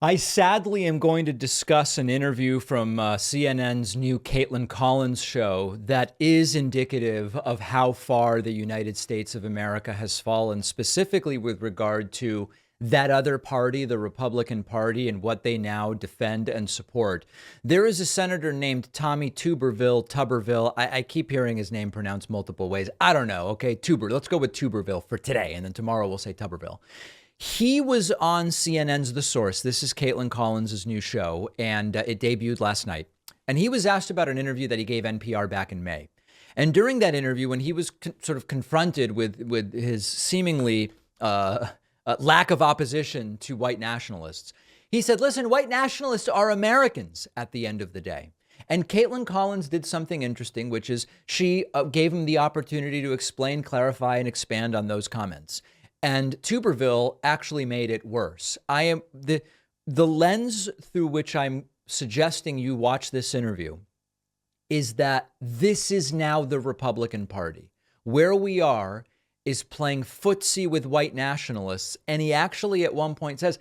I sadly am going to discuss an interview from CNN's new Kaitlan Collins show that is indicative of how far the United States of America has fallen, specifically with regard to that other party, the Republican Party, and what they now defend and support. There is a senator named Tommy Tuberville. I keep hearing his name pronounced multiple ways. I don't know. Okay, Let's go with Tuberville for today, and then tomorrow we'll say Tuberville. He was on CNN's The Source. This is Kaitlan Collins' new show, and it debuted last night. And he was asked about an interview that he gave NPR back in May. And during that interview, when he was sort of confronted with his seemingly lack of opposition to white nationalists, he said, listen, white nationalists are Americans at the end of the day. And Kaitlan Collins did something interesting, which is she gave him the opportunity to explain, clarify, and expand on those comments. And Tuberville actually made it worse. I am the lens through which I'm suggesting you watch this interview is that this is now the Republican Party. Where we are is playing footsie with white nationalists. And he actually at one point says,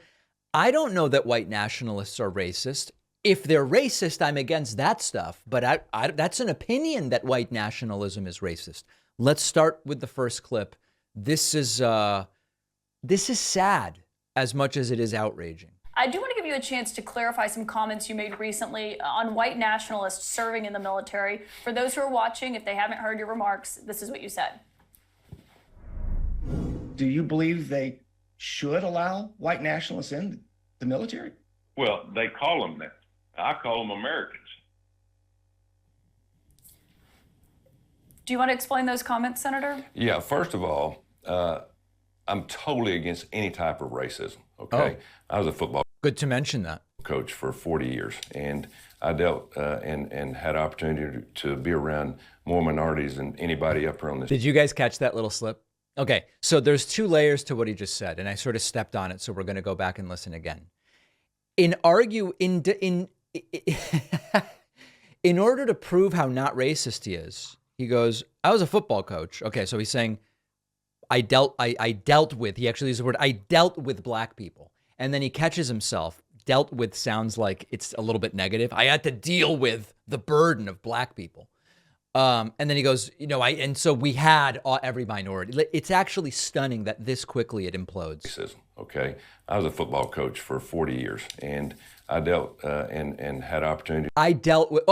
I don't know that white nationalists are racist. If they're racist, I'm against that stuff. But that's an opinion that white nationalism is racist. Let's start with the first clip. This is sad as much as it is outraging. I do want to give you a chance to clarify some comments you made recently on white nationalists serving in the military. For those who are watching, if they haven't heard your remarks, this is what you said. Do you believe they should allow white nationalists in the military? Well, they call them that. I call them Americans. Do you want to explain those comments, Senator? Yeah, first of all, I'm totally against any type of racism, okay? I was a football Good to mention that. coach for 40 years, and I dealt and had opportunity to be around more minorities than anybody up here on this. Did you guys catch that little slip? Okay, so there's two layers to what he just said, and I sort of stepped on it, so we're going to go back and listen again. In order to prove how not racist he is, he goes, I was a football coach. Okay, so he's saying, I dealt with, he actually used the word, I dealt with black people. And then he catches himself. Dealt with sounds like it's a little bit negative. I had to deal with the burden of black people. And then he goes, and so we had every minority. It's actually stunning that this quickly it implodes. Racism, okay? I was a football coach for 40 years, and I dealt and had opportunity. I dealt with,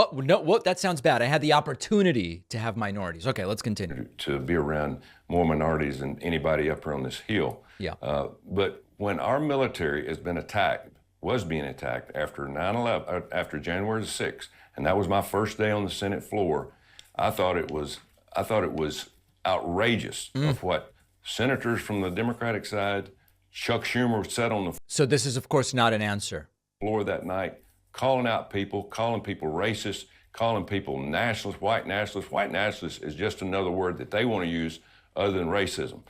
that sounds bad. I had the opportunity to have minorities. Okay, let's continue. To be around more minorities than anybody up here on this hill. Yeah. But when our military was being attacked after 9/11, after January the 6th, and that was my first day on the Senate floor, I thought it was outrageous of what senators from the Democratic side, Chuck Schumer said on the So this is, of course, not an answer. floor that night, calling people racist, calling people nationalists, white nationalists. White nationalists is just another word that they want to use other than racism.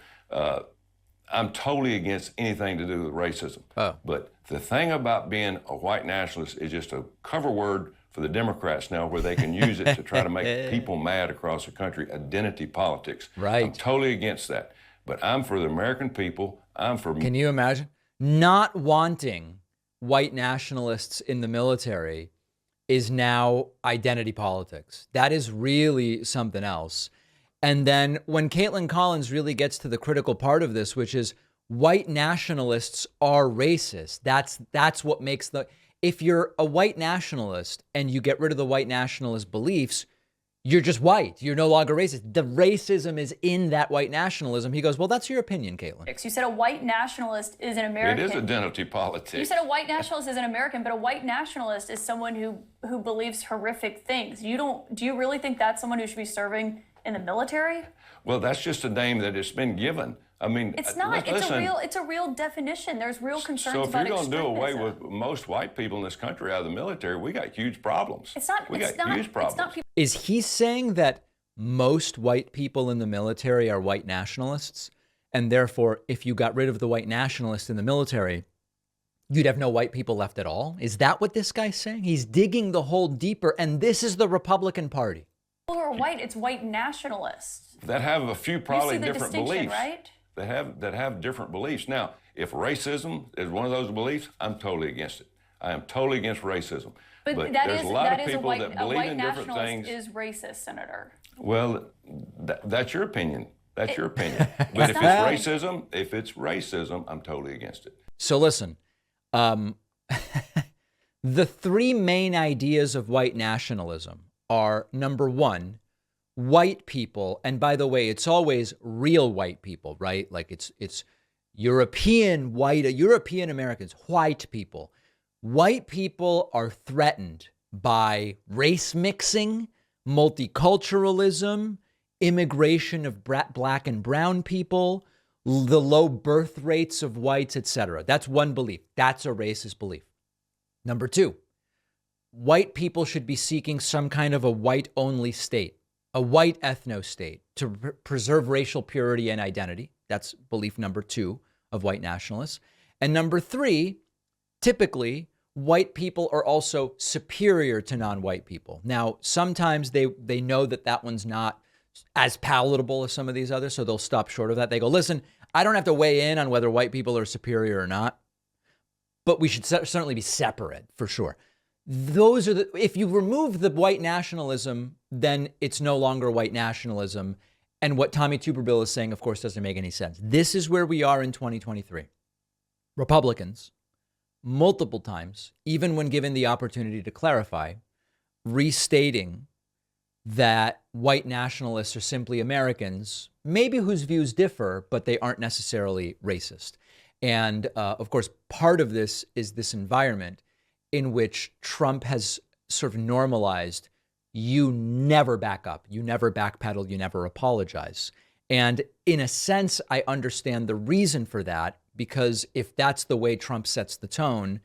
I'm totally against anything to do with racism. But the thing about being a white nationalist is just a cover word for the Democrats now, where they can use it to try to make people mad across the country. Identity politics. Right. I'm totally against that. But I'm for the American people. I'm for... Can you imagine? Not wanting white nationalists in the military is now identity politics. That is really something else. And then when Kaitlan Collins really gets to the critical part of this, which is white nationalists are racist. That's what makes if you're a white nationalist and you get rid of the white nationalist beliefs, you're just white. You're no longer racist. The racism is in that white nationalism. He goes, well, that's your opinion, Kaitlan. You said a white nationalist is an American. It is identity politics. You said a white nationalist is an American, but a white nationalist is someone who believes horrific things. Do you really think that's someone who should be serving in the military? Well, that's just a name that has been given. I mean, it's not. It's a real definition. There's real concerns about extremism. So if you're extremism. going to do away with most white people in this country out of the military, we got huge problems. We got huge problems. Is he saying that most white people in the military are white nationalists? And therefore, if you got rid of the white nationalists in the military, you'd have no white people left at all? Is that what this guy's saying? He's digging the hole deeper, and this is the Republican Party. People who are white, it's white nationalists. That have a few probably you see the different distinction, beliefs. Right? that have different beliefs. Now, if racism is one of those beliefs, I'm totally against it. I am totally against racism. But there's a lot of people that a believe white in different nationalist things. is racist, Senator. Well, that's your opinion. That's your opinion. But if it's racism, I'm totally against it. So listen, the three main ideas of white nationalism are, number one, white people, and by the way, it's always real white people, right? Like it's European Americans, white people. White people are threatened by race mixing, multiculturalism, immigration of black and brown people, the low birth rates of whites, etc. That's one belief. That's a racist belief. Number two, white people should be seeking some kind of a white-only state, a white ethno-state to preserve racial purity and identity. That's belief number two of white nationalists. And number three, typically, white people are also superior to non-white people. Now, sometimes they know that one's not as palatable as some of these others, so they'll stop short of that. They go, listen, I don't have to weigh in on whether white people are superior or not, but we should certainly be separate for sure. Those are if you remove the white nationalism, then it's no longer white nationalism. And what Tommy Tuberville is saying, of course, doesn't make any sense. This is where we are in 2023. Republicans, multiple times, even when given the opportunity to clarify, restating that white nationalists are simply Americans, maybe whose views differ, but they aren't necessarily racist. And of course, part of this is this environment in which Trump has sort of normalized, you never back up, you never backpedal, you never apologize. And in a sense, I understand the reason for that, because if that's the way Trump sets the tone,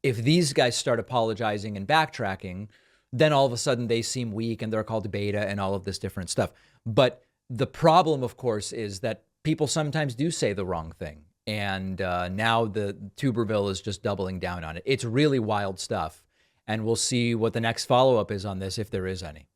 if these guys start apologizing and backtracking, then all of a sudden they seem weak and they're called beta and all of this different stuff. But the problem, of course, is that people sometimes do say the wrong thing. And now the Tuberville is just doubling down on it. It's really wild stuff. And we'll see what the next follow-up is on this, if there is any.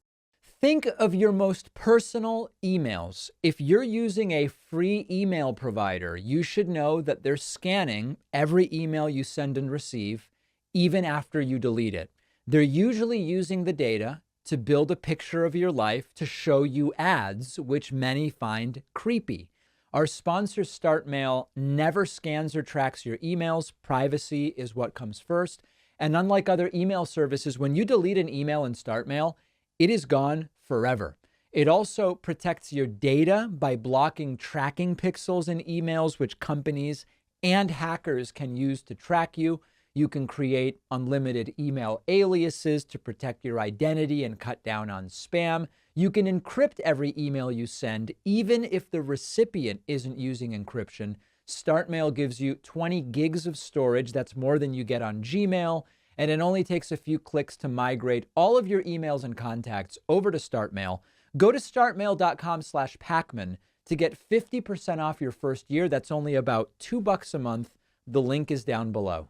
Think of your most personal emails. If you're using a free email provider, you should know that they're scanning every email you send and receive, even after you delete it. They're usually using the data to build a picture of your life to show you ads, which many find creepy. Our sponsor, StartMail, never scans or tracks your emails. Privacy is what comes first. And unlike other email services, when you delete an email in StartMail, it is gone forever. It also protects your data by blocking tracking pixels in emails, which companies and hackers can use to track you. You can create unlimited email aliases to protect your identity and cut down on spam. You can encrypt every email you send, even if the recipient isn't using encryption. StartMail gives you 20 gigs of storage. That's more than you get on Gmail. And it only takes a few clicks to migrate all of your emails and contacts over to StartMail. Go to startmail.com/Pacman to get 50% off your first year. That's only about $2 a month. The link is down below.